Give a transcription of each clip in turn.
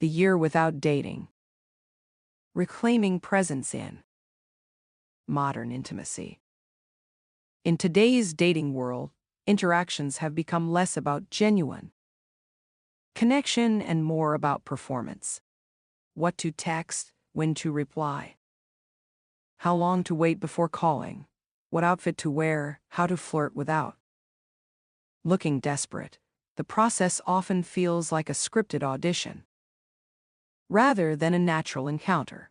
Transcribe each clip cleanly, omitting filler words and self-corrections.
The year without dating. Reclaiming presence in modern intimacy. In today's dating world, interactions have become less about genuine connection and more about performance. What to text, when to reply, how long to wait before calling, what outfit to wear, how to flirt without looking desperate. The process often feels like a scripted audition rather than a natural encounter.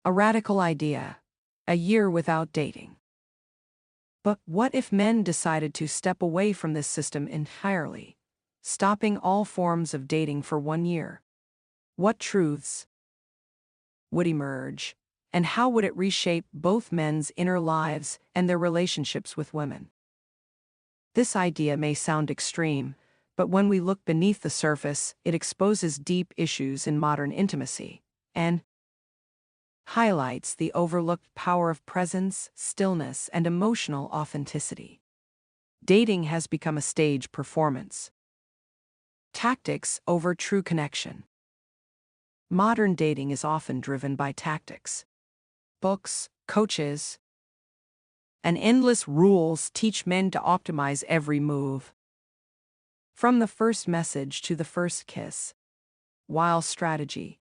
A radical idea, a year without dating. But what if men decided to step away from this system entirely, stopping all forms of dating for 1 year? What truths would emerge, and how would it reshape both men's inner lives and their relationships with women? This idea may sound extreme, but when we look beneath the surface, it exposes deep issues in modern intimacy and highlights the overlooked power of presence, stillness, and emotional authenticity. Dating has become a stage performance. Tactics over true connection. Modern dating is often driven by tactics. Books, coaches, and endless rules teach men to optimize every move. From the first message to the first kiss. While strategy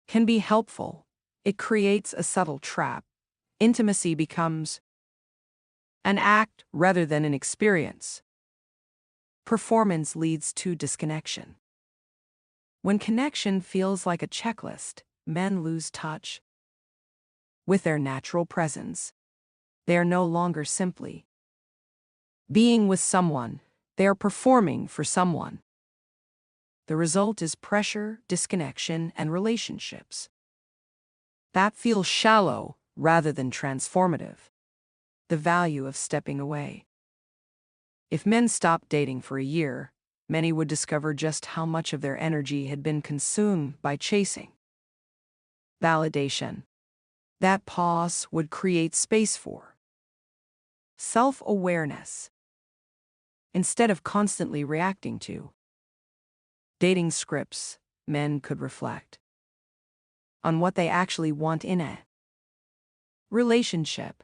can be helpful, it creates a subtle trap. Intimacy becomes an act rather than an experience. Performance leads to disconnection. When connection feels like a checklist, men lose touch with their natural presence. They are no longer simply being with someone, they are performing for someone. The result is pressure, disconnection, and relationships that feel shallow rather than transformative. The value of stepping away. If men stopped dating for a year, many would discover just how much of their energy had been consumed by chasing validation. That pause would create space for self-awareness. Instead of constantly reacting to dating scripts, men could reflect on what they actually want in a relationship.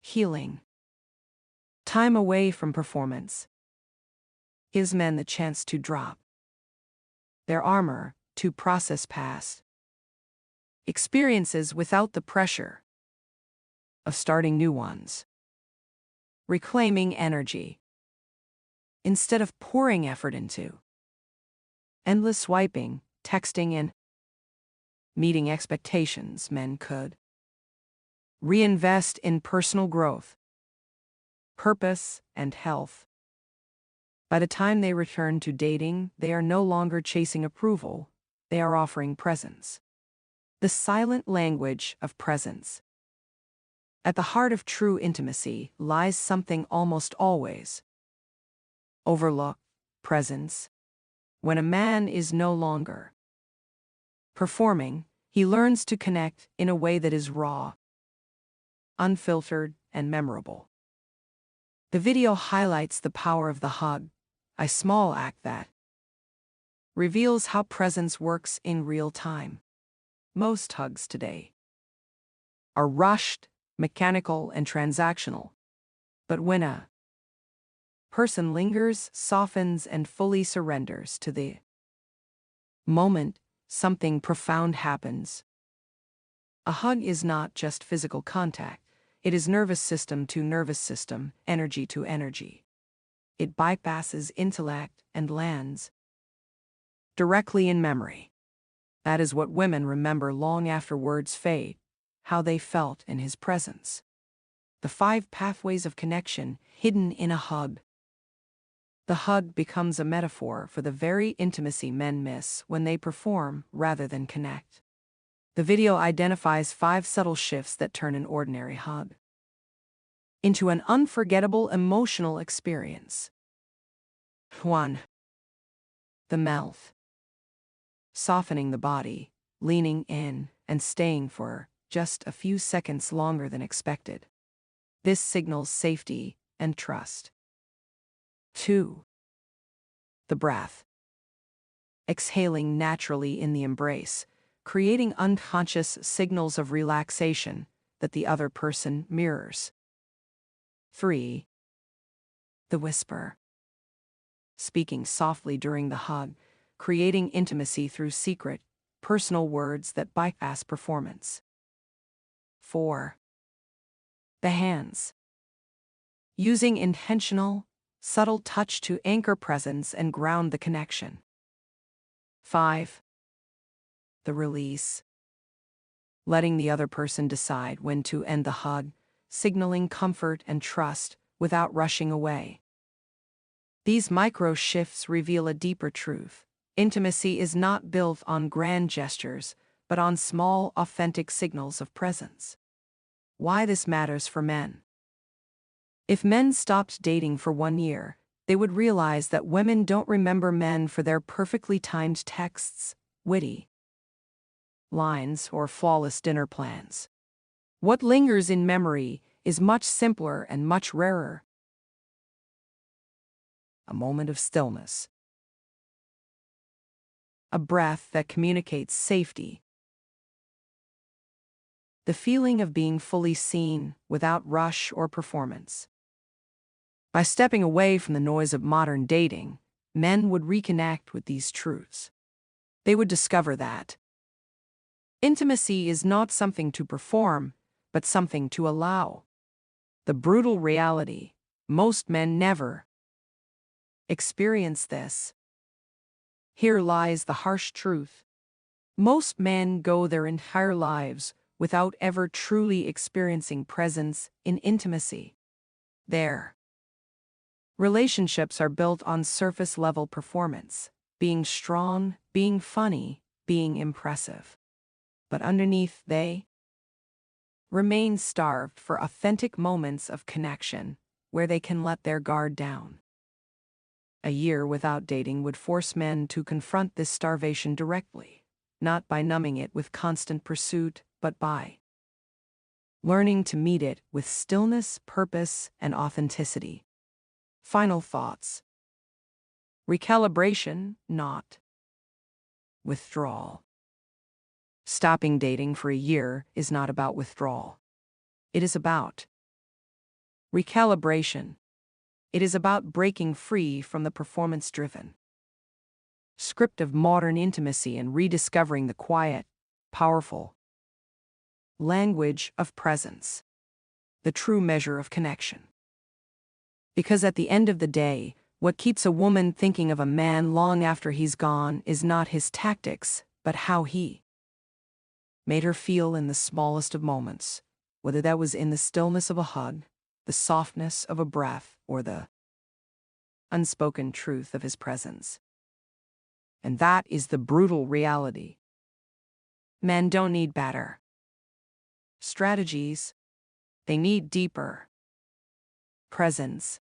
Healing. Time away from performance gives men the chance to drop their armor, to process past experiences without the pressure of starting new ones. Reclaiming energy. Instead of pouring effort into endless swiping, texting, and meeting expectations, men could reinvest in personal growth, purpose, and health. By the time they return to dating, they are no longer chasing approval, they are offering presence. The silent language of presence. At the heart of true intimacy lies something almost always overlooked: presence. When a man is no longer performing, he learns to connect in a way that is raw, unfiltered, and memorable. The video highlights the power of the hug, a small act that reveals how presence works in real time. Most hugs today are rushed, mechanical, and transactional. But when a person lingers, softens, and fully surrenders to the moment, something profound happens. A hug is not just physical contact, it is nervous system to nervous system, energy to energy. It bypasses intellect and lands directly in memory. That is what women remember long after words fade, how they felt in his presence. The 5 pathways of connection hidden in a hug. The hug becomes a metaphor for the very intimacy men miss when they perform rather than connect. The video identifies 5 subtle shifts that turn an ordinary hug into an unforgettable emotional experience. 1. The mouth. Softening the body, leaning in, and staying for just a few seconds longer than expected. This signals safety and trust. 2. The breath. exhaling naturally in the embrace, creating unconscious signals of relaxation that the other person mirrors. 3. The whisper. Speaking softly during the hug, creating intimacy through secret, personal words that bypass performance. 4. The hands. Using intentional, subtle touch to anchor presence and ground the connection. 5. The release. Letting the other person decide when to end the hug, signaling comfort and trust without rushing away. These micro shifts reveal a deeper truth. Intimacy is not built on grand gestures, but on small, authentic signals of presence. Why this matters for men. If men stopped dating for 1 year, they would realize that women don't remember men for their perfectly timed texts, witty lines, or flawless dinner plans. What lingers in memory is much simpler and much rarer. A moment of stillness. A breath that communicates safety. The feeling of being fully seen without rush or performance. By stepping away from the noise of modern dating, men would reconnect with these truths. They would discover that intimacy is not something to perform, but something to allow. The brutal reality: most men never experience this. Here lies the harsh truth. Most men go their entire lives without ever truly experiencing presence in intimacy. Their relationships are built on surface-level performance, being strong, being funny, being impressive. But underneath, they remain starved for authentic moments of connection where they can let their guard down. A year without dating would force men to confront this starvation directly, not by numbing it with constant pursuit, but by learning to meet it with stillness, purpose, and authenticity. Final thoughts. Recalibration, not withdrawal. Stopping dating for a year is not about withdrawal. It is about recalibration. It is about breaking free from the performance-driven script of modern intimacy and rediscovering the quiet, powerful language of presence, the true measure of connection. Because at the end of the day, what keeps a woman thinking of a man long after he's gone is not his tactics, but how he made her feel in the smallest of moments, whether that was in the stillness of a hug, the softness of a breath, or the unspoken truth of his presence. And that is the brutal reality. Men don't need better strategies. They need deeper presence.